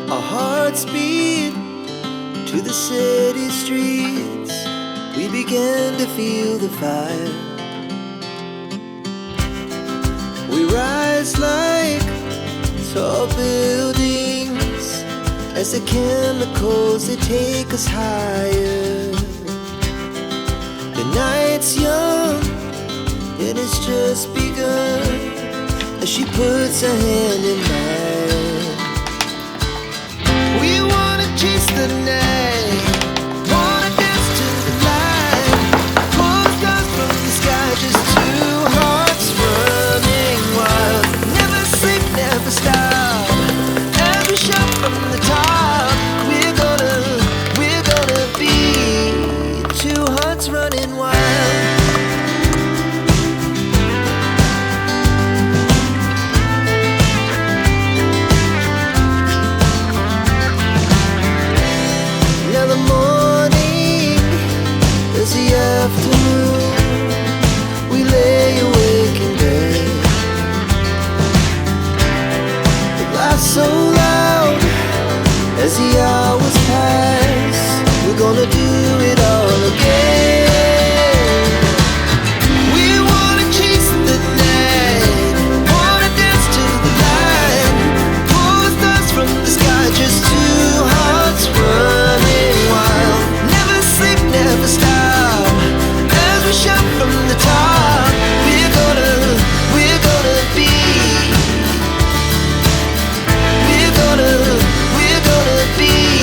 Our hearts beat to the city streets. We began to feel the fire. We rise like tall buildings as the chemicals, they take us higher. The night's young and it's just begun as she puts her hand in mine. We wanna chase the night, wanna dance to the light, pull stars from the sky, just two hearts running wild. Never sleep, never stop, as we shout from the top. We're gonna be two hearts running wild. The afternoon, we lay awake in bed. The laugh so loud as the hours pass. We're gonna do it all again. We wanna chase the night, wanna dance to the light, pull the stars from the sky, just two hearts running wild. Never sleep, never stop, shout from the top. We're gonna be, we're gonna be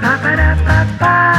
Ba ba da ba ba.